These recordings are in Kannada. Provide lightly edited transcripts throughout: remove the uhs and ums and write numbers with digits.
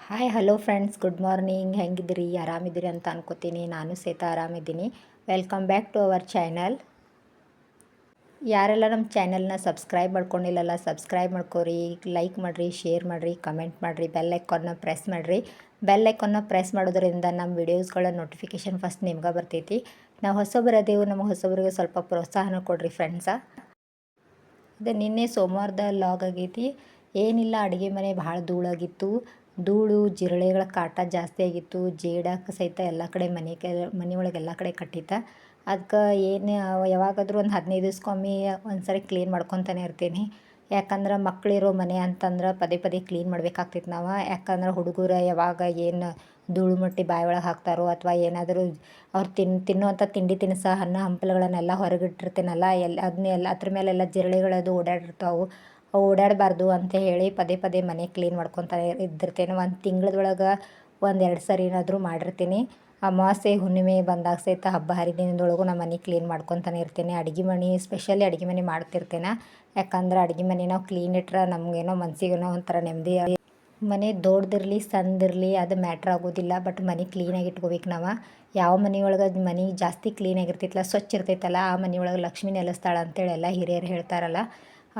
Hi hello friends, good morning. ಹೆಂಗಿದ್ದೀರಿ? ಆರಾಮಿದ್ದೀರಿ ಅಂತ ಅನ್ಕೋತೀನಿ. ನಾನು ಸಹಿತ ಆರಾಮಿದ್ದೀನಿ. Welcome back to our channel. ಯಾರೆಲ್ಲ ನಮ್ಮ ಚಾನಲ್ನ ಸಬ್ಸ್ಕ್ರೈಬ್ ಮಾಡ್ಕೊಂಡಿಲ್ಲಲ್ಲ, ಸಬ್ಸ್ಕ್ರೈಬ್ ಮಾಡ್ಕೊರಿ, ಲೈಕ್ ಮಾಡಿರಿ, ಶೇರ್ ಮಾಡಿರಿ, ಕಮೆಂಟ್ ಮಾಡಿರಿ, ಬೆಲ್ ಐಕಾನ್ನ ಪ್ರೆಸ್ ಮಾಡಿರಿ. ಬೆಲ್ ಐಕಾನ್ನ ಪ್ರೆಸ್ ಮಾಡೋದ್ರಿಂದ ನಮ್ಮ ವೀಡಿಯೋಸ್ಗಳ ನೋಟಿಫಿಕೇಷನ್ ಫಸ್ಟ್ ನಿಮ್ಗೆ ಬರ್ತೈತಿ. ನಾವು ಹೊಸಬರದೇವು, ನಮ್ಮ ಹೊಸಬರಿಗೆ ಸ್ವಲ್ಪ ಪ್ರೋತ್ಸಾಹನ ಕೊಡಿರಿ ಫ್ರೆಂಡ್ಸ. ಇದು ನಿನ್ನೆ ಸೋಮವಾರದ ಲಾಗ್ ಆಗೈತಿ. ಏನಿಲ್ಲ, ಅಡುಗೆ ಮನೆ ಭಾಳ ಧೂಳಾಗಿತ್ತು. ಧೂಳು ಜಿರಳೆಗಳ ಕಾಟ ಜಾಸ್ತಿ ಆಗಿತ್ತು. ಜೇಡಕ್ಕೆ ಸಹಿತ ಎಲ್ಲ ಕಡೆ ಮನೆ ಒಳಗೆ ಎಲ್ಲ ಕಡೆ ಕಟ್ಟಿತ್ತ. ಅದಕ್ಕೆ ಏನು ಯಾವಾಗಾದರೂ ಒಂದು 15 ದಿವ್ಸಕ್ಕೊಮ್ಮೆ ಒಂದ್ಸರಿ ಕ್ಲೀನ್ ಮಾಡ್ಕೊತಾನೆ ಇರ್ತೀನಿ. ಯಾಕಂದ್ರೆ ಮಕ್ಕಳಿರೋ ಮನೆ ಅಂತಂದ್ರೆ ಪದೇ ಪದೇ ಕ್ಲೀನ್ ಮಾಡ್ಬೇಕಾಗ್ತೈತೆ ನಾವು. ಯಾಕಂದ್ರೆ ಹುಡುಗರು ಯಾವಾಗ ಏನು ಧೂಳು ಮಟ್ಟಿ ಬಾಯಿ ಒಳಗೆ ಹಾಕ್ತಾರೋ, ಅಥವಾ ಏನಾದರೂ ಅವ್ರು ತಿನ್ನುವಂಥ ತಿಂಡಿ ತಿನಿಸ ಹಣ್ಣು ಹಂಪಲುಗಳನ್ನೆಲ್ಲ ಹೊರಗಿಟ್ಟಿರ್ತೀನಲ್ಲ, ಅದನ್ನೆಲ್ಲ ಅದ್ರ ಮೇಲೆಲ್ಲ ಜಿರಳೆಗಳದು ಓಡಾಡಿರ್ತಾವೆ. ಅವು ಓಡಾಡಬಾರ್ದು ಅಂತ ಹೇಳಿ ಪದೇ ಪದೇ ಮನೆ ಕ್ಲೀನ್ ಮಾಡ್ಕೊತಾನೆ ಇದ್ದಿರ್ತೇನೆ. ಒಂದು ತಿಂಗಳದೊಳಗೆ 1-2 ಸರಿನಾದರೂ ಮಾಡಿರ್ತೀನಿ. ಅಮಾವಾಸ್ಯೆ ಹುಣ್ಣಿಮೆ ಬಂದಾಗ ಸಹಿತ ಹಬ್ಬ ಹರಿದಿನದೊಳಗೂ ನಾನು ಮನೆ ಕ್ಲೀನ್ ಮಾಡ್ಕೊತಾನೆ ಇರ್ತೀನಿ. ಅಡುಗೆ ಮನೆ ಸ್ಪೆಷಲಿ ಅಡುಗೆ ಮನೆ ಮಾಡ್ತಿರ್ತೇನೆ. ಯಾಕಂದ್ರೆ ಅಡುಗೆ ಮನೆ ನಾವು ಕ್ಲೀನ್ ಇಟ್ಟರೆ ನಮಗೇನೋ ಮನಸ್ಸಿಗೇನೋ ಒಂಥರ ನೆಮ್ಮದಿ. ಮನೆ ದೊಡ್ಡದಿರಲಿ ಸಣ್ಣದಿರಲಿ ಅದು ಮ್ಯಾಟ್ರ್ ಆಗೋದಿಲ್ಲ, ಬಟ್ ಮನೆ ಕ್ಲೀನಾಗಿ ಇಟ್ಕೋಬೇಕು ನಾವು. ಯಾವ ಮನೆಯೊಳಗೆ ಮನೆ ಜಾಸ್ತಿ ಕ್ಲೀನಾಗಿರ್ತೈತಲ್ಲ, ಸ್ವಚ್ಛ ಇರ್ತೈತಲ್ಲ, ಆ ಮನೆಯೊಳಗೆ ಲಕ್ಷ್ಮೀ ನೆಲೆಸ್ತಾಳೆ ಅಂತೇಳಿ ಎಲ್ಲ ಹಿರಿಯರು ಹೇಳ್ತಾರಲ್ಲ.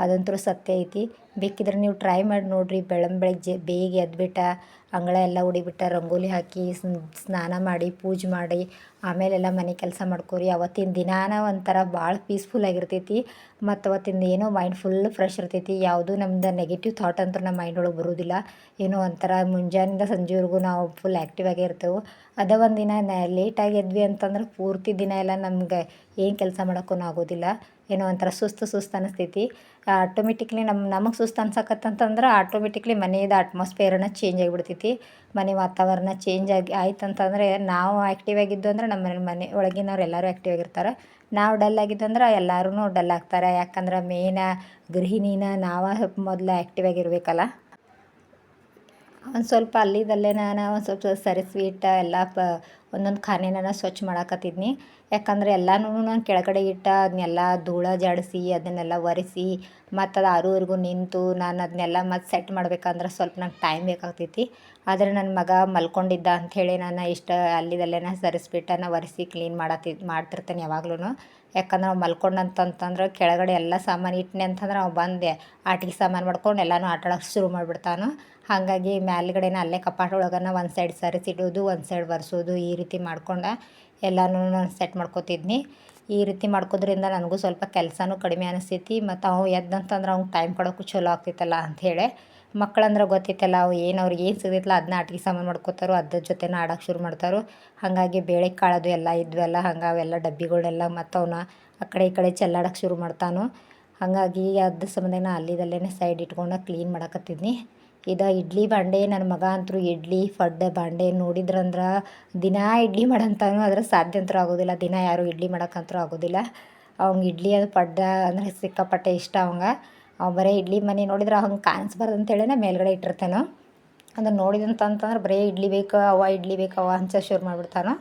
ಅದಂತೂ ಸತ್ಯ ಐತಿ. ಬೇಕಿದ್ರೆ ನೀವು ಟ್ರೈ ಮಾಡಿ ನೋಡಿರಿ. ಬೆಳಗ್ಗೆ ಬೇಗ ಎದ್ಬಿಟ್ಟು ಅಂಗಳ ಎಲ್ಲ ಉಡಿಬಿಟ್ಟು ರಂಗೋಲಿ ಹಾಕಿ ಸ್ನಾನ ಮಾಡಿ ಪೂಜೆ ಮಾಡಿ ಆಮೇಲೆಲ್ಲ ಮನೆ ಕೆಲಸ ಮಾಡ್ಕೊರಿ. ಅವತ್ತಿನ ದಿನಾನ ಒಂಥರ ಭಾಳ ಪೀಸ್ಫುಲ್ ಆಗಿರ್ತೈತಿ. ಮತ್ತು ಅವತ್ತಿಂದ ಏನೋ ಮೈಂಡ್ ಫುಲ್ ಫ್ರೆಶ್ ಇರ್ತೈತಿ. ಯಾವುದೂ ನಮ್ದು ನೆಗೆಟಿವ್ ಥಾಟ್ ಅಂತೂ ನಮ್ಮ ಮೈಂಡ್ ಒಳಗೆ ಬರೋದಿಲ್ಲ. ಏನೋ ಒಂಥರ ಮುಂಜಾನೆಯಿಂದ ಸಂಜೆವರೆಗೂ ನಾವು ಫುಲ್ ಆ್ಯಕ್ಟಿವ್ ಆಗೇ ಇರ್ತೇವೆ. ಅದೇ ಒಂದು ದಿನ ಲೇಟಾಗಿ ಎದ್ವಿ ಅಂತಂದ್ರೆ ಪೂರ್ತಿ ದಿನ ಎಲ್ಲ ನಮ್ಗೆ ಏನು ಕೆಲಸ ಮಾಡೋಕ್ಕೂ ಆಗೋದಿಲ್ಲ. ಏನೋ ಒಂಥರ ಸುಸ್ತು ಅನ್ನಿಸ್ತೈತಿ. ಆಟೋಮೆಟಿಕ್ಲಿ ನಮಗೆ ಸುಸ್ತು ಅನ್ಸಕತ್ತಂತಂದ್ರೆ ಆಟೋಮೆಟಿಕ್ಲಿ ಮನೆಯದು ಅಟ್ಮಾಸ್ಫಿಯರನ್ನು ಚೇಂಜ್ ಆಗಿಬಿಡ್ತೈತಿ. ಮನೆ ವಾತಾವರಣ ಚೇಂಜ್ ಆಯ್ತಂತಂದರೆ ನಾವು ಆ್ಯಕ್ಟಿವ್ ಆಗಿದ್ದು ಅಂದ್ರೆ ನಮ್ಮ ಮನೆ ಒಳಗಿನವ್ರು ಎಲ್ಲರೂ ಆ್ಯಕ್ಟಿವ್ ಆಗಿರ್ತಾರೆ. ನಾವು ಡಲ್ ಆಗಿದ್ದು ಅಂದ್ರೆ ಎಲ್ಲರೂ ಡಲ್ ಆಗ್ತಾರೆ. ಯಾಕಂದ್ರೆ ಮೇಯ್ನ ಗೃಹಿಣಿನ ನಾವು ಮೊದಲು ಆ್ಯಕ್ಟಿವ್ ಆಗಿರ್ಬೇಕಲ್ಲ. ಒಂದು ಸ್ವಲ್ಪ ಅಲ್ಲಿದಲ್ಲೇ ನಾನು ಒಂದು ಸ್ವಲ್ಪ ಸ್ವೀಟ್ ಎಲ್ಲ ಒಂದೊಂದು ಖಾನೆನ ಸ್ವಚ್ಛ ಮಾಡಾಕತ್ತಿದ್ನಿ. ಯಾಕಂದರೆ ಎಲ್ಲನೂ ನಾನು ಕೆಳಗಡೆ ಇಟ್ಟು ಅದನ್ನೆಲ್ಲ ಧೂಳ ಜಾಡಿಸಿ ಅದನ್ನೆಲ್ಲ ಒರೆಸಿ ಮತ್ತು ಅದು ಆರೋವರೆಗೂ ನಿಂತು ನಾನು ಅದನ್ನೆಲ್ಲ ಮತ್ತು ಸೆಟ್ ಮಾಡ್ಬೇಕಂದ್ರೆ ಸ್ವಲ್ಪ ನಂಗೆ ಟೈಮ್ ಬೇಕಾಗ್ತೈತಿ. ಆದರೆ ನನ್ನ ಮಗ ಮಲ್ಕೊಂಡಿದ್ದ ಅಂಥೇಳಿ ನಾನು ಇಷ್ಟು ಅಲ್ಲಿದಲ್ಲೇ ಸರಿಸ್ಬಿಟ್ಟು ನಾನು ಒರೆಸಿ ಕ್ಲೀನ್ ಮಾಡ್ತಿರ್ತೇನೆ ಯಾವಾಗ್ಲೂ. ಯಾಕಂದ್ರೆ ಅವ್ನು ಮಲ್ಕೊಂಡಂತಂದ್ರೆ ಕೆಳಗಡೆ ಎಲ್ಲ ಸಾಮಾನು ಇಟ್ಟನೆ ಅಂತಂದ್ರೆ ಅವ ಬಂದೆ ಆಟಿಕೆ ಸಾಮಾನು ಮಾಡ್ಕೊಂಡು ಎಲ್ಲನೂ ಆಟ ಆಡೋಕೆ ಶುರು ಮಾಡಿಬಿಡ್ತಾನು. ಹಾಗಾಗಿ ಮೇಲ್ಗಡೆನ ಅಲ್ಲೇ ಕಪಾಟ ಒಳಗನ ಒಂದು ಸೈಡ್ ಸರಿಸಿಡೋದು, ಒಂದು ಸೈಡ್ ಒರೆಸೋದು, ಈ ರೀತಿ ಮಾಡ್ಕೊಂಡು ಎಲ್ಲನೂ ನಾನು ಸೆಟ್ ಮಾಡ್ಕೊತಿದ್ನಿ. ಈ ರೀತಿ ಮಾಡ್ಕೋದ್ರಿಂದ ನನಗೂ ಸ್ವಲ್ಪ ಕೆಲಸನೂ ಕಡಿಮೆ ಅನಿಸ್ತೈತಿ. ಮತ್ತು ಅವು ಎದ್ದಂತಂದ್ರೆ ಅವ್ನಿಗೆ ಟೈಮ್ ಕೊಡೋಕ್ಕೂ ಚಲೋ ಆಗ್ತೈತಲ್ಲ ಅಂಥೇಳಿ. ಮಕ್ಕಳಂದ್ರೆ ಗೊತ್ತೈತಲ್ಲ, ಅವು ಅವ್ರಿಗೆ ಏನು ಸಿಗೈತಲ್ಲ ಅದನ್ನ ಆಟಿಕೆ ಸಾಮಾನು ಮಾಡ್ಕೋತಾರೋ, ಅದ್ರ ಜೊತೆನ ಆಡೋಕೆ ಶುರು ಮಾಡ್ತಾರೋ. ಹಾಗಾಗಿ ಬೇಳೆ ಕಾಳದು ಎಲ್ಲ ಇದ್ವಲ್ಲ, ಹಂಗೆ ಅವೆಲ್ಲ ಡಬ್ಬಿಗಳೆಲ್ಲ ಮತ್ತು ಅವನ್ನ ಆ ಕಡೆ ಈ ಕಡೆ ಚೆಲ್ಲಾಡೋಕೆ ಶುರು ಮಾಡ್ತಾನು. ಹಾಗಾಗಿ ಅದ್ರ ಸಂಬಂಧ ಅಲ್ಲಿದಲ್ಲೇ ಸೈಡ್ ಇಟ್ಕೊಂಡು ಕ್ಲೀನ್ ಮಾಡಕತ್ತಿದ್ನಿ. ಇದು ಇಡ್ಲಿ ಬಾಂಡೆ. ನನ್ನ ಮಗ ಅಂತೂ ಇಡ್ಲಿ ಫಡ್ಡೆ ಬಾಂಡೆ ನೋಡಿದ್ರಂದ್ರೆ ದಿನ ಇಡ್ಲಿ ಮಾಡಂತಾನು, ಆದರೆ ಸಾಧ್ಯ ಅಂತೂ ಆಗೋದಿಲ್ಲ. ದಿನ ಯಾರೂ ಇಡ್ಲಿ ಮಾಡೋಕ್ಕಂತೂ ಆಗೋದಿಲ್ಲ. ಅವ್ನಿಗೆ ಇಡ್ಲಿ ಅದು ಪಡ್ಡೆ ಅಂದರೆ ಸಿಕ್ಕಾಪಟ್ಟೆ ಇಷ್ಟ ಅವಂಗೆ. ಬರೀ ಇಡ್ಲಿ ಮನೆ ನೋಡಿದ್ರೆ ಹಂಗೆ ಕಾಣಿಸ್ಬಾರ್ದು ಅಂತೇಳಿನೇ ಮೇಲ್ಗಡೆ ಇಟ್ಟಿರ್ತೇನೆ. ಅದನ್ನು ನೋಡಿದಂತಂದ್ರೆ ಬರೀ ಇಡ್ಲಿ ಬೇಕು ಇಡ್ಲಿ ಬೇಕವ ಅಂತ ಶುರು ಮಾಡಿಬಿಡ್ತಾನೆ.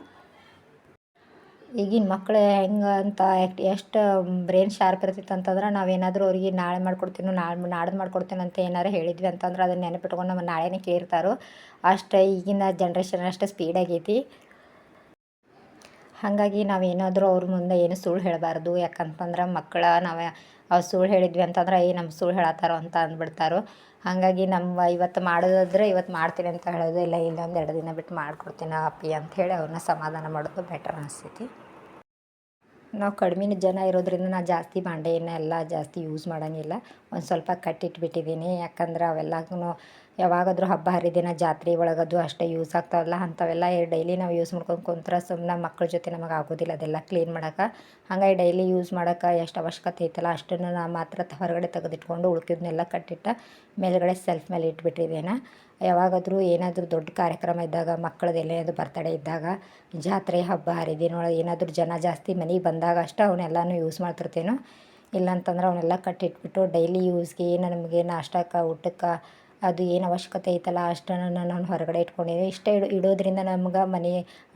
ಈಗಿನ ಮಕ್ಕಳು ಹೆಂಗೆ ಅಂತ ಎಷ್ಟು ಬ್ರೈನ್ ಶಾರ್ಪ್ ಇರ್ತೈತೆ ಅಂತಂದ್ರೆ ನಾವೇನಾದರೂ ಅವ್ರಿಗೆ ನಾಳೆ ಮಾಡ್ಕೊಡ್ತೀನಿ ನಾಡ್ದು ಮಾಡ್ಕೊಡ್ತೀನಿ ಅಂತ ಏನಾರು ಹೇಳಿದ್ವಿ ಅಂತಂದ್ರೆ ಅದನ್ನು ನೆನಪಿಟ್ಕೊಂಡು ನಮ್ಮ ನಾಳೆನೇ ಕೇಳ್ತಾರೋ. ಅಷ್ಟು ಈಗಿನ ಜನ್ರೇಷನ್ ಅಷ್ಟು ಸ್ಪೀಡ್ ಆಗೈತಿ. ಹಾಗಾಗಿ ನಾವೇನಾದರೂ ಅವ್ರ ಮುಂದೆ ಏನು ಸುಳ್ಳು ಹೇಳಬಾರ್ದು. ಯಾಕಂತಂದ್ರೆ ನಾವು ಅವ್ರು ಸುಳ್ಳು ಹೇಳಿದ್ವಿ ಅಂತಂದ್ರೆ ನಮ್ಮ ಸುಳ್ಳು ಹೇಳತ್ತಾರೋ ಅಂತ ಅಂದ್ಬಿಡ್ತಾರೋ. ಹಾಗಾಗಿ ಇವತ್ತು ಮಾಡೋದಾದ್ರೆ ಇವತ್ತು ಮಾಡ್ತೀನಿ ಅಂತ ಹೇಳೋದು, ಇಲ್ಲ 1-2 ದಿನ ಬಿಟ್ಟು ಮಾಡಿಕೊಡ್ತೀನಿ ಅಪ್ಪಿ ಅಂಥೇಳಿ ಅವ್ರನ್ನ ಸಮಾಧಾನ ಮಾಡೋದು ಬೆಟರ್ ಅನಿಸ್ತೈತಿ. ನಾವು ಕಡಿಮೆ ಜನ ಇರೋದ್ರಿಂದ ನಾನು ಜಾಸ್ತಿ ಬಾಂಡೆಯನ್ನೆಲ್ಲ ಜಾಸ್ತಿ ಯೂಸ್ ಮಾಡೋಂಗಿಲ್ಲ. ಒಂದು ಸ್ವಲ್ಪ ಕಟ್ಟಿಟ್ಬಿಟ್ಟಿದ್ದೀನಿ. ಯಾಕಂದ್ರೆ ಅವೆಲ್ಲನೂ ಯಾವಾಗಾದರೂ ಹಬ್ಬ ಹರಿದಿನ ಜಾತ್ರೆ ಒಳಗದು ಅಷ್ಟೇ ಯೂಸ್ ಆಗ್ತಾವಲ್ಲ. ಅಂಥವೆಲ್ಲ ಡೈಲಿ ನಾವು ಯೂಸ್ ಮಾಡ್ಕೊಂಡು ಕುಂತ್ರೆ ಸುಮ್ಮನೆ ಮಕ್ಕಳ ಜೊತೆ ನಮಗೆ ಆಗೋದಿಲ್ಲ ಅದೆಲ್ಲ ಕ್ಲೀನ್ ಮಾಡೋಕೆ. ಹಾಗಾಗಿ ಡೈಲಿ ಯೂಸ್ ಮಾಡೋಕೆ ಎಷ್ಟು ಅವಶ್ಯಕತೆ ಐತಲ್ಲ ಅಷ್ಟನ್ನು ನಾನು ಮಾತ್ರ ಹೊರಗಡೆ ತೆಗೆದಿಟ್ಕೊಂಡು ಉಳ್ಕಿದ್ನೆಲ್ಲ ಕಟ್ಟಿಟ್ಟು ಮೇಲ್ಗಡೆ ಸೆಲ್ಫ್ ಮೇಲೆ ಇಟ್ಬಿಟ್ಟಿದ್ದೇನೆ. ಯಾವಾಗಾದರೂ ಏನಾದರೂ ದೊಡ್ಡ ಕಾರ್ಯಕ್ರಮ ಇದ್ದಾಗ, ಮಕ್ಕಳದ್ದು ಎಲ್ಲೇನಾದರೂ ಬರ್ತಡೇ ಇದ್ದಾಗ, ಜಾತ್ರೆ ಹಬ್ಬ ಹರಿದಿನೊಳಗೆ ಏನಾದರೂ ಜನ ಜಾಸ್ತಿ ಮನೆಗೆ ಬಂದಾಗ ಅಷ್ಟೇ ಅವನ್ನೆಲ್ಲನೂ ಯೂಸ್ ಮಾಡ್ತಿರ್ತೇನೆ. ಇಲ್ಲಾಂತಂದ್ರೆ ಅವನ್ನೆಲ್ಲ ಕಟ್ಟಿಟ್ಬಿಟ್ಟು ಡೈಲಿ ಯೂಸ್ಗೆ ಏನು ನಮಗೆ ನಾಷ್ಟಕ್ಕೆ ಊಟಕ್ಕೆ ಅದು ಏನು ಅವಶ್ಯಕತೆ ಐತಲ್ಲ ಅಷ್ಟನ್ನು ನಾನು ಹೊರಗಡೆ ಇಟ್ಕೊಂಡಿದ್ದೀನಿ. ಇಷ್ಟೇ ಇಡೋದ್ರಿಂದ ನಮ್ಗೆ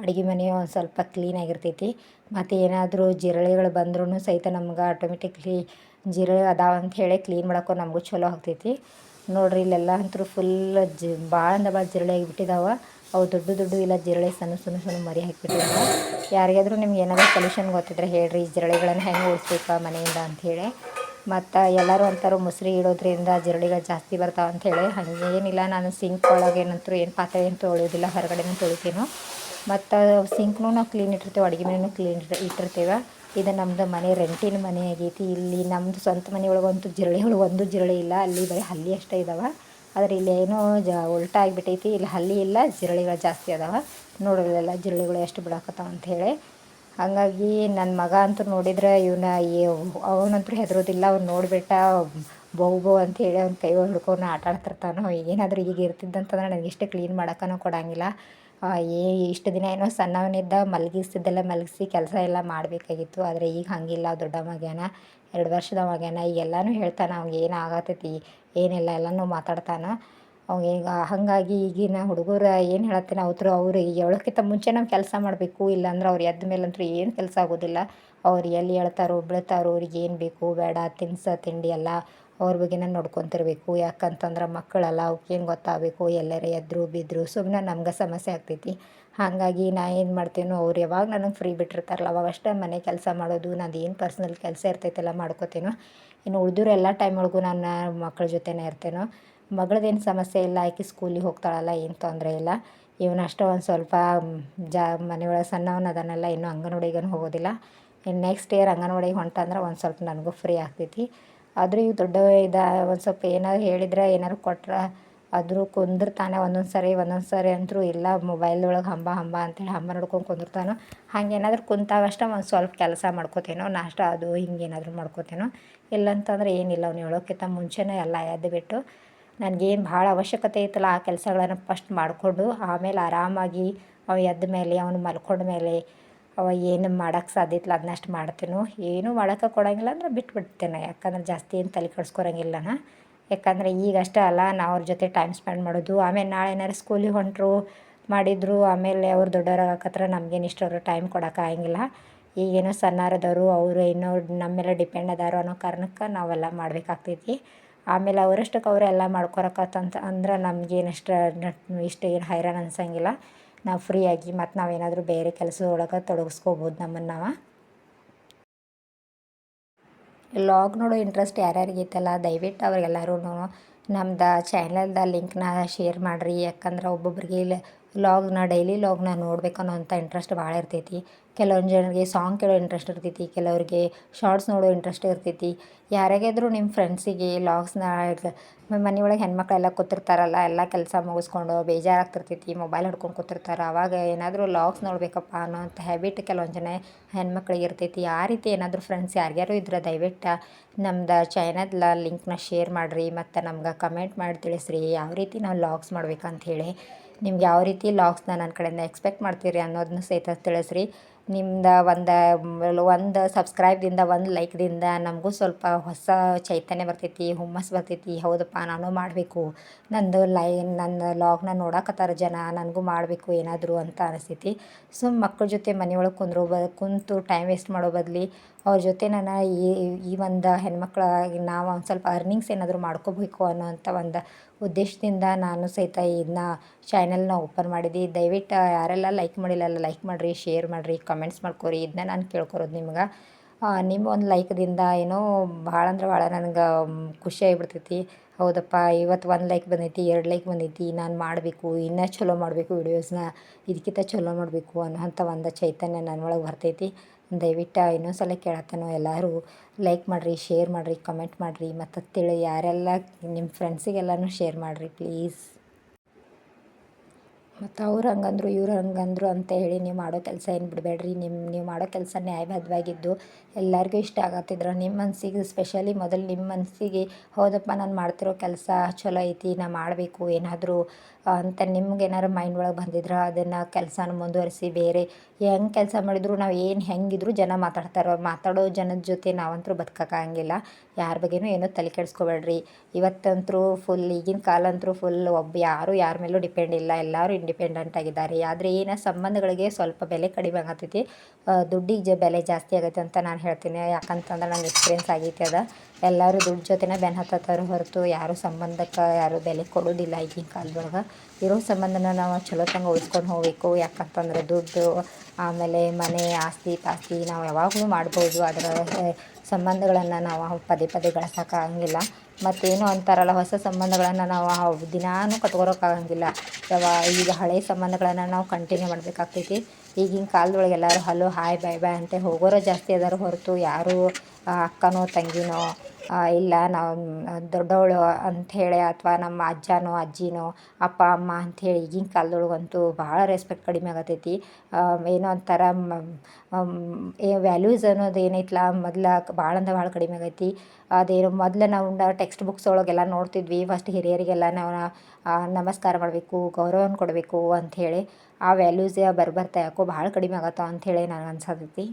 ಅಡುಗೆ ಮನೆ ಒಂದು ಸ್ವಲ್ಪ ಕ್ಲೀನಾಗಿರ್ತೈತಿ. ಮತ್ತು ಏನಾದರೂ ಜಿರಳೆಗಳು ಬಂದ್ರೂ ಸಹಿತ ನಮ್ಗೆ ಆಟೋಮೆಟಿಕ್ಲಿ ಜಿರಳೆ ಅದಾವ ಅಂಥೇಳಿ ಕ್ಲೀನ್ ಮಾಡೋಕ್ಕೂ ನಮಗೂ ಚಲೋ ಆಗ್ತೈತಿ. ನೋಡ್ರಿ ಇಲ್ಲೆಲ್ಲ ಅಂತೂ ಫುಲ್ ಭಾಳ ಅಂದ್ರೆ ಭಾಳ ಜಿರಳೆ ಆಗಿಬಿಟ್ಟಿದಾವೆ. ಅವು ದೊಡ್ಡ ಇಲ್ಲ ಜಿರಳೆ ಸಣ್ಣ ಮರಿ ಹಾಕಿಬಿಟ್ಟಿದಾವೆ. ಯಾರಿಗಾದ್ರೂ ನಿಮ್ಗೆ ಏನಾದರೂ ಸೊಲ್ಯೂಷನ್ ಗೊತ್ತಿದ್ರೆ ಹೇಳ್ರಿ, ಈ ಜಿರಳೆಗಳನ್ನು ಹೆಂಗೆ ಓಡಿಸ್ಬೇಕಾ ಮನೆಯಿಂದ ಅಂಥೇಳಿ. ಮತ್ತು ಎಲ್ಲರೂ ಅಂತಾರೆ ಮುಸ್ರೆ ಇಡೋದ್ರಿಂದ ಜಿರಳೆಗಳು ಜಾಸ್ತಿ ಬರ್ತಾವೆ ಅಂಥೇಳಿ. ಹಾಗೇನಿಲ್ಲ, ನಾನು ಸಿಂಕ್ ಒಳಗೆ ಏನಂತೂ ಏನು ಪಾತ್ರೆ ಏನು ತೊಳೆಯೋದಿಲ್ಲ, ಹೊರಗಡೆನೂ ತೊಳಿತೀನೋ. ಮತ್ತು ಸಿಂಕ್ನೂ ನಾವು ಕ್ಲೀನ್ ಇಟ್ಟಿರ್ತೇವೆ, ಅಡುಗೆ ಮನೆಯೂ ಕ್ಲೀನ್ ಇಟ್ಟಿರ್ತೇವೆ. ಇದು ನಮ್ಮದು ಮನೆ ರೆಂಟಿನ ಮನೆ ಆಗೈತಿ. ಇಲ್ಲಿ ನಮ್ಮದು ಸ್ವಂತ ಮನೆ ಒಳಗಂತೂ ಜಿರಳೆಗಳು ಒಂದು ಜಿರಳೆ ಇಲ್ಲ, ಅಲ್ಲಿ ಬರೀ ಹಲ್ಲಿ ಅಷ್ಟೇ ಇದ್ದಾವೆ. ಆದರೆ ಇಲ್ಲಿ ಏನೋ ಉಲ್ಟಾ ಆಗಿಬಿಟ್ಟೈತಿ, ಇಲ್ಲಿ ಹಲ್ಲಿ ಇಲ್ಲ, ಜಿರಳೆಗಳು ಜಾಸ್ತಿ ಅದಾವೆ. ನೋಡೋದಿಲ್ಲ ಜಿರಳೆಗಳು ಎಷ್ಟು ಬಿಡಾಕತ್ತಾವ ಅಂಥೇಳಿ. ಹಾಗಾಗಿ ನನ್ನ ಮಗ ಅಂತೂ ನೋಡಿದ್ರೆ ಅವನಂತೂ ಹೆದರೋದಿಲ್ಲ. ಅವ್ನು ನೋಡಿಬಿಟ್ಟ ಬೌ ಅಂಥೇಳಿ ಅವ್ನ ಕೈ ಹಿಡ್ಕೊಂಡು ಆಟ ಆಡ್ತಿರ್ತಾನೋ. ಏನಾದರೂ ಈಗ ಇರ್ತಿದ್ದಂತಂದ್ರೆ ನನಗಿಷ್ಟು ಕ್ಲೀನ್ ಮಾಡೋಕ್ಕೂ ಕೊಡೋಂಗಿಲ್ಲ. ಇಷ್ಟು ದಿನ ಏನೋ ಸಣ್ಣವನಿದ್ದ ಮಲಗಿಸಿ ಕೆಲಸ ಎಲ್ಲ ಮಾಡಬೇಕಾಗಿತ್ತು. ಆದರೆ ಈಗ ಹಾಗಿಲ್ಲ, ದೊಡ್ಡವಾಗ್ಯಾನ, 2 ವರ್ಷದವಾಗ್ಯಾನ. ಈಗ ಎಲ್ಲನೂ ಹೇಳ್ತಾನೆ, ಅವ್ನಿಗೆ ಏನು ಆಗತೈತಿ ಏನಿಲ್ಲ ಎಲ್ಲನೂ ಮಾತಾಡ್ತಾನೆ ಈಗ. ಹಾಗಾಗಿ ಈಗಿನ ಹುಡುಗರು ಏನು ಹೇಳತ್ತೀನಿ, ಅವ್ರು ಹೇಳೋಕ್ಕಿಂತ ಮುಂಚೆ ನಾವು ಕೆಲಸ ಮಾಡಬೇಕು. ಇಲ್ಲಾಂದ್ರೆ ಅವ್ರು ಎದ್ದ ಮೇಲಂತೂ ಏನು ಕೆಲಸ ಆಗೋದಿಲ್ಲ. ಅವ್ರು ಎಲ್ಲಿ ಹೇಳ್ತಾರೋ ಬೀಳ್ತಾರೋ, ಅವ್ರಿಗೆ ಏನು ಬೇಕು ಬೇಡ ತಿಂಡಿ ಎಲ್ಲ ಅವ್ರ ಬಗ್ಗೆನೇ ನೋಡ್ಕೊತಿರ್ಬೇಕು. ಯಾಕಂತಂದ್ರೆ ಮಕ್ಕಳಲ್ಲ, ಅವಕ್ಕೇನು ಗೊತ್ತಾಗಬೇಕು. ಎಲ್ಲರೇ ಎದ್ರು ಬಿದ್ದರು ಸುಮ್ಮನೆ ನಮ್ಗೆ ಸಮಸ್ಯೆ ಆಗ್ತೈತಿ. ಹಾಗಾಗಿ ನಾ ಏನು ಮಾಡ್ತೇನೋ, ಅವ್ರು ಯಾವಾಗ ನನಗೆ ಫ್ರೀ ಬಿಟ್ಟಿರ್ತಾರಲ್ಲ ಅವಾಗಷ್ಟೇ ಮನೆ ಕೆಲಸ ಮಾಡೋದು. ನಂದು ಏನು ಪರ್ಸ್ನಲ್ ಕೆಲಸ ಇರ್ತೈತೆಲ್ಲ ಮಾಡ್ಕೋತೇನೋ. ಇನ್ನು ಉಳಿದಿರೋ ಎಲ್ಲ ಟೈಮ್ ಒಳಗೂ ನಾನು ಮಕ್ಕಳ ಜೊತೆನೇ ಇರ್ತೇನೋ. ಮಗಳದ್ದೇನು ಸಮಸ್ಯೆ ಇಲ್ಲ, ಆಕೆ ಸ್ಕೂಲಿಗೆ ಹೋಗ್ತಾಳಲ್ಲ, ಏನು ತೊಂದರೆ ಇಲ್ಲ. ಇವನಷ್ಟೇ ಒಂದು ಸ್ವಲ್ಪ ಮನೆಯೊಳಗೆ ಸಣ್ಣವನು ಅದನ್ನೆಲ್ಲ ಇನ್ನೂ ಅಂಗನವಾಡಿಗೇನು ಹೋಗೋದಿಲ್ಲ. ಇನ್ನು ನೆಕ್ಸ್ಟ್ ಇಯರ್ ಅಂಗನವಾಡಿಗೆ ಹೊಂಟಂದ್ರೆ ಒಂದು ಸ್ವಲ್ಪ ನನಗೂ ಫ್ರೀ ಆಗ್ತೈತಿ. ಆದರೂ ಇವು ದೊಡ್ಡ ಒಂದು ಸ್ವಲ್ಪ ಏನಾದ್ರು ಹೇಳಿದ್ರೆ ಏನಾದ್ರು ಕೊಟ್ರೆ ಆದರೂ ಕುಂದಿರ್ತಾನೆ. ಒಂದೊಂದು ಸರಿ ಅಂತೂ ಇಲ್ಲ, ಮೊಬೈಲ್ದೊಳಗೆ ಹಂಬ ಅಂತೇಳಿ ಹಂಬ ನೋಡ್ಕೊಂಡು ಕುಂದಿರ್ತಾನೆ. ಹಾಗೇನಾದ್ರೂ ಕುಂತಾಗಷ್ಟೇ ಒಂದು ಸ್ವಲ್ಪ ಕೆಲಸ ಮಾಡ್ಕೋತೇನೋ, ನಾಷ್ಟ ಅದು ಹಿಂಗೇನಾದ್ರೂ ಮಾಡ್ಕೋತೇನೋ. ಇಲ್ಲಂತಂದ್ರೆ ಏನಿಲ್ಲ, ಅವ್ನು ಹೇಳೋಕ್ಕಿಂತ ಮುಂಚೆನೇ ಎಲ್ಲ ಎದ್ದುಬಿಟ್ಟು ನನಗೇನು ಭಾಳ ಅವಶ್ಯಕತೆ ಐತಲ್ಲ ಆ ಕೆಲಸಗಳನ್ನು ಫಸ್ಟ್ ಮಾಡಿಕೊಂಡು ಆಮೇಲೆ ಆರಾಮಾಗಿ ಅವ ಎದ್ದ ಮೇಲೆ ಅವನು ಮಲ್ಕೊಂಡ ಮೇಲೆ ಅವ ಏನು ಮಾಡೋಕ್ಕೆ ಸಾಧ್ಯ ಇತ್ತಲ್ಲ ಅದನ್ನಷ್ಟು ಮಾಡ್ತೇನೋ. ಏನೂ ಮಾಡೋಕ್ಕೆ ಕೊಡೋಂಗಿಲ್ಲ ಅಂದ್ರೆ ಬಿಟ್ಬಿಡ್ತೇನೆ. ಯಾಕಂದ್ರೆ ಜಾಸ್ತಿ ಏನು ತಲೆ ಕೆಡಿಸ್ಕೊಳಂಗಿಲ್ಲ ನಾನು. ಯಾಕಂದರೆ ಈಗಷ್ಟೇ ಅಲ್ಲ ನಾವು ಅವ್ರ ಜೊತೆ ಟೈಮ್ ಸ್ಪೆಂಡ್ ಮಾಡೋದು. ಆಮೇಲೆ ನಾಳೆ ಏನಾರು ಸ್ಕೂಲಿಗೆ ಹೊಂಟರು ಮಾಡಿದರು ಆಮೇಲೆ ಅವ್ರು ದೊಡ್ಡವರಾಗಕತ್ರ ನಮಗೇನು ಇಷ್ಟವರು ಟೈಮ್ ಕೊಡೋಕ್ಕಾಗಂಗಿಲ್ಲ. ಈಗೇನೋ ಸಣ್ಣಾರದವರು ಅವರು ಇನ್ನೂ ನಮ್ಮ ಮೇಲೆ ಡಿಪೆಂಡ್ ಅದಾರು ಅನ್ನೋ ಕಾರಣಕ್ಕೆ ನಾವೆಲ್ಲ ಮಾಡಬೇಕಾಗ್ತೈತಿ. ಆಮೇಲೆ ಅವರಷ್ಟಕ್ಕೆ ಅವರೆಲ್ಲ ಮಾಡ್ಕೊಳಕತ್ತಂತ ಅಂದ್ರೆ ನಮಗೇನು ಇಷ್ಟು ಏನು ಹೈರಾಣ ಅನ್ಸಂಗಿಲ್ಲ. ನಾವು ಫ್ರೀಯಾಗಿ ಮತ್ತು ನಾವೇನಾದರೂ ಬೇರೆ ಕೆಲಸದೊಳಗೆ ತೊಡಗಿಸ್ಕೋಬೋದು ನಮ್ಮನ್ನು ನಾವು. ಲಾಗ್ ನೋಡೋ ಇಂಟ್ರೆಸ್ಟ್ ಯಾರ್ಯಾರಿಗೈತಲ್ಲ ದಯವಿಟ್ಟು ಅವ್ರಿಗೆಲ್ಲರೂ ನಮ್ದು ಚಾನಲ್ದ ಲಿಂಕ್ನ ಶೇರ್ ಮಾಡಿರಿ. ಯಾಕಂದ್ರೆ ಒಬ್ಬೊಬ್ರಿಗೆ ಡೈಲಿ ಲಾಗ್ನ ನೋಡ್ಬೇಕನ್ನೋಂಥ ಇಂಟ್ರೆಸ್ಟ್ ಭಾಳ ಇರ್ತೈತಿ. ಕೆಲವೊಂದು ಜನರಿಗೆ ಸಾಂಗ್ ಕೇಳೋ ಇಂಟ್ರೆಸ್ಟ್ ಇರ್ತೈತಿ, ಕೆಲವ್ರಿಗೆ ಶಾರ್ಟ್ಸ್ ನೋಡೋ ಇಂಟ್ರೆಸ್ಟ್ ಇರ್ತೈತಿ. ಯಾರಿಗಾದ್ರೂ ನಿಮ್ಮ ಫ್ರೆಂಡ್ಸಿಗೆ ಲಾಗ್ಸ್ನ ಮನೆ ಒಳಗೆ ಹೆಣ್ಮಕ್ಳೆಲ್ಲ ಕೂತಿರ್ತಾರಲ್ಲ, ಎಲ್ಲ ಕೆಲಸ ಮುಗಿಸ್ಕೊಂಡು ಬೇಜಾರಾಗ್ತಿರ್ತೈತಿ, ಮೊಬೈಲ್ ಹಿಡ್ಕೊಂಡು ಕೂತಿರ್ತಾರೆ. ಆವಾಗ ಏನಾದರೂ ಲಾಗ್ಸ್ ನೋಡಬೇಕಪ್ಪ ಅನ್ನೋಂಥ ಹ್ಯಾಬಿಟ್ ಕೆಲವೊಂದು ಜನ ಹೆಣ್ಮಕ್ಳಿಗೆ ಇರ್ತೈತಿ. ಆ ರೀತಿ ಏನಾದರೂ ಫ್ರೆಂಡ್ಸ್ ಯಾರ್ಯಾರು ಇದ್ರೆ ದಯವಿಟ್ಟು ನಮ್ದು ಚಾನಲ್ದ ಲಿಂಕ್ನ ಶೇರ್ ಮಾಡಿರಿ ಮತ್ತು ನಮ್ಗೆ ಕಮೆಂಟ್ ಮಾಡಿ ತಿಳಿಸ್ರಿ ಯಾವ ರೀತಿ ನಾವು ಲಾಗ್ಸ್ ಮಾಡ್ಬೇಕಂತ ಹೇಳಿ. ನಿಮ್ಗೆ ಯಾವ ರೀತಿ ಲಾಗ್ಸ್ನ ನನ್ನ ಕಡೆಯಿಂದ ಎಕ್ಸ್ಪೆಕ್ಟ್ ಮಾಡ್ತೀರಿ ಅನ್ನೋದನ್ನ ಸಹಿತ ತಿಳಿಸ್ರಿ. ನಿಮ್ದು ಒಂದು ಸಬ್ಸ್ಕ್ರೈಬ್ದಿಂದ ಒಂದು ಲೈಕ್ದಿಂದ ನಮಗೂ ಸ್ವಲ್ಪ ಹೊಸ ಚೈತನ್ಯ ಬರ್ತೈತಿ, ಹುಮ್ಮಸ್ಸು ಬರ್ತೈತಿ. ಹೌದಪ್ಪ ನಾನು ಮಾಡಬೇಕು, ನನ್ನ ಲಾಗ್ನ ನೋಡಕತ್ತಾರ ಜನ, ನನಗೂ ಮಾಡಬೇಕು ಏನಾದರೂ ಅಂತ ಅನಿಸ್ತೈತಿ. ಮಕ್ಕಳ ಜೊತೆ ಮನೆಯೊಳಗೆ ಕುಂತು ಟೈಮ್ ವೇಸ್ಟ್ ಮಾಡೋ ಬದಲು ಅವ್ರ ಜೊತೆ ನಾನು ಈ ಒಂದು ಹೆಣ್ಮಕ್ಳಾಗಿ ನಾವು ಒಂದು ಸ್ವಲ್ಪ ಅರ್ನಿಂಗ್ಸ್ ಏನಾದರೂ ಮಾಡ್ಕೋಬೇಕು ಅನ್ನೋಂಥ ಒಂದು ಉದ್ದೇಶದಿಂದ ನಾನು ಸಹಿತ ಇದನ್ನ ಚಾನಲ್ನ ಓಪನ್ ಮಾಡಿದ್ದು. ದಯವಿಟ್ಟು ಯಾರೆಲ್ಲ ಲೈಕ್ ಮಾಡಿಲ್ಲ ಲೈಕ್ ಮಾಡಿರಿ, ಶೇರ್ ಮಾಡಿರಿ, ಕಮೆಂಟ್ಸ್ ಮಾಡ್ಕೊರಿ. ಇದನ್ನ ನಾನು ಕೇಳ್ಕೊರೋದು ನಿಮ್ಗೆ. ನಿಮ್ಮ ಒಂದು ಲೈಕ್ದಿಂದ ಏನೋ ಭಾಳ ಅಂದ್ರೆ ಭಾಳ ನನಗೆ ಖುಷಿ ಆಗಿಬಿಡ್ತೈತಿ. ಹೌದಪ್ಪ ಇವತ್ತು 1 ಲೈಕ್ ಬಂದೈತಿ, 2 ಲೈಕ್ ಬಂದೈತಿ, ನಾನು ಮಾಡಬೇಕು, ಇನ್ನೂ ಚಲೋ ಮಾಡಬೇಕು ವಿಡಿಯೋಸ್ನ, ಇದಕ್ಕಿಂತ ಚಲೋ ಮಾಡಬೇಕು ಅನ್ನೋಂಥ ಒಂದು ಚೈತನ್ಯ ನನ್ನೊಳಗೆ ಬರ್ತೈತಿ. ದಯವಿಟ್ಟು ಇನ್ನೊಂದು ಸಲ ಕೇಳತ್ತೇನೋ ಎಲ್ಲರೂ ಲೈಕ್ ಮಾಡಿರಿ, ಶೇರ್ ಮಾಡಿರಿ, ಕಮೆಂಟ್ ಮಾಡಿರಿ ಮತ್ತು ಯಾರೆಲ್ಲ ನಿಮ್ಮ ಫ್ರೆಂಡ್ಸಿಗೆಲ್ಲನೂ ಶೇರ್ ಮಾಡಿರಿ ಪ್ಲೀಸ್. ಮತ್ತು ಅವ್ರು ಹಂಗಂದ್ರು ಇವ್ರು ಹಂಗಂದ್ರು ಅಂತ ಹೇಳಿ ನೀವು ಮಾಡೋ ಕೆಲಸ ಏನು ಬಿಡಬೇಡ್ರಿ. ನೀವು ಮಾಡೋ ಕೆಲಸ ನ್ಯಾಯಬದ್ಧವಾಗಿದ್ದು ಎಲ್ಲರಿಗೂ ಇಷ್ಟ ಆಗತ್ತಿದ್ರೆ ನಿಮ್ಮ ಮನಸ್ಸಿಗೆ ಸ್ಪೆಷಲಿ ಮೊದಲು ನಿಮ್ಮ ಮನಸ್ಸಿಗೆ ಹೌದಪ್ಪ ನಾನು ಮಾಡ್ತಿರೋ ಕೆಲಸ ಚಲೋ ಐತಿ, ನಾ ಮಾಡಬೇಕು ಏನಾದರೂ ಅಂತ ನಿಮ್ಗೇನಾರು ಮೈಂಡ್ ಒಳಗೆ ಬಂದಿದ್ರೆ ಅದನ್ನು ಕೆಲಸನ ಮುಂದುವರಿಸಿ. ಬೇರೆ ಹೆಂಗೆ ಕೆಲಸ ಮಾಡಿದರೂ ನಾವು ಹೆಂಗಿದ್ರು ಜನ ಮಾತಾಡ್ತಾರೆ. ಮಾತಾಡೋ ಜನದ ಜೊತೆ ನಾವಂತೂ ಬದುಕೋಕ್ಕಾಗಂಗಿಲ್ಲ. ಯಾರ ಬಗ್ಗೆನೂ ಏನೂ ತಲೆ ಕೆಡಿಸ್ಕೋಬೇಡ್ರಿ. ಇವತ್ತಂತೂ ಈಗಿನ ಕಾಲ ಅಂತೂ ಯಾರೂ ಯಾರ ಮೇಲೂ ಡಿಪೆಂಡ್ ಇಲ್ಲ, ಎಲ್ಲರೂ ಇಂಡಿಪೆಂಡೆಂಟ್ ಆಗಿದ್ದಾರೆ. ಆದರೆ ಸಂಬಂಧಗಳಿಗೆ ಸ್ವಲ್ಪ ಬೆಲೆ ಕಡಿಮೆ ಆಗತೈತಿ, ದುಡ್ಡಿಗೆ ಬೆಲೆ ಜಾಸ್ತಿ ಆಗೈತೆ ಅಂತ ನಾನು ಹೇಳ್ತೀನಿ. ಯಾಕಂತಂದ್ರೆ ನಂಗೆ ಎಕ್ಸ್ಪೀರಿಯೆನ್ಸ್ ಆಗೈತೆ ಅದು. ಎಲ್ಲರೂ ದುಡ್ಡು ಜೊತೆನೇ ಬೆನ್ನು ಹತ್ತತ್ತಾರ ಹೊರತು ಯಾರು ಸಂಬಂಧಕ್ಕೆ ಯಾರು ಬೆಲೆ ಕೊಡೋದಿಲ್ಲ ಈಗಿನ ಕಾಲದೊಳಗೆ. ಇರೋ ಸಂಬಂಧನ ನಾವು ಚಲೋತ್ತಂಗೆ ಉಳಿಸ್ಕೊಂಡು ಹೋಗಬೇಕು. ಯಾಕಂತಂದ್ರೆ ದುಡ್ಡು ಆಮೇಲೆ ಮನೆ ಆಸ್ತಿ ಪಾಸ್ತಿ ನಾವು ಯಾವಾಗಲೂ ಮಾಡ್ಬೋದು, ಅದರ ಸಂಬಂಧಗಳನ್ನು ನಾವು ಪದೇ ಪದೇ ಗಳಿಸೋಕ್ಕಾಗಂಗಿಲ್ಲ. ಮತ್ತೇನು ಅಂತಾರಲ್ಲ, ಹೊಸ ಸಂಬಂಧಗಳನ್ನು ನಾವು ದಿನಾನೂ ಕಟ್ಕೊಳಕ್ಕಾಗಂಗಿಲ್ಲ. ಈಗ ಹಳೆಯ ಸಂಬಂಧಗಳನ್ನು ನಾವು ಕಂಟಿನ್ಯೂ ಮಾಡಬೇಕಾಗ್ತೈತಿ. ಈಗಿನ ಕಾಲದೊಳಗೆ ಎಲ್ಲರೂ ಹಲೋ ಹಾಯ್ ಬಾಯ್ ಬಾಯ್ ಅಂತ ಹೋಗೋರು ಜಾಸ್ತಿ ಅದಾರ ಹೊರತು ಯಾರು ಅಕ್ಕನೋ ತಂಗಿನೋ ಇಲ್ಲ ನಾವು ದೊಡ್ಡವಳು ಅಂಥೇಳಿ ಅಥವಾ ನಮ್ಮ ಅಜ್ಜನೋ ಅಜ್ಜಿನೋ ಅಪ್ಪ ಅಮ್ಮ ಅಂಥೇಳಿ ಈಗಿನ ಕಾಲದೊಳಗಂತೂ ಭಾಳ ರೆಸ್ಪೆಕ್ಟ್ ಕಡಿಮೆ ಆಗತೈತಿ. ಏನೋ ಒಂಥರ ವ್ಯಾಲ್ಯೂಸ್ ಅನ್ನೋದು ಏನೈತಲ್ಲ ಮೊದ್ಲು ಭಾಳ ಅಂದ್ರೆ ಭಾಳ ಕಡಿಮೆ ಆಗೈತಿ. ಅದೇನು ಮೊದಲು ನಾವು ಟೆಕ್ಸ್ಟ್ ಬುಕ್ಸ್ ಒಳಗೆಲ್ಲ ನೋಡ್ತಿದ್ವಿ, ಫಸ್ಟ್ ಹಿರಿಯರಿಗೆಲ್ಲ ನಾವು ನಮಸ್ಕಾರ ಮಾಡಬೇಕು, ಗೌರವನ ಕೊಡಬೇಕು ಅಂಥೇಳಿ. ಆ ವ್ಯಾಲ್ಯೂಸೇ ಬರ್ತಾ ಯಾಕೋ ಭಾಳ ಕಡಿಮೆ ಆಗತ್ತಾವ ಅಂಥೇಳಿ ನನಗೆ ಅನ್ಸತೈತಿ.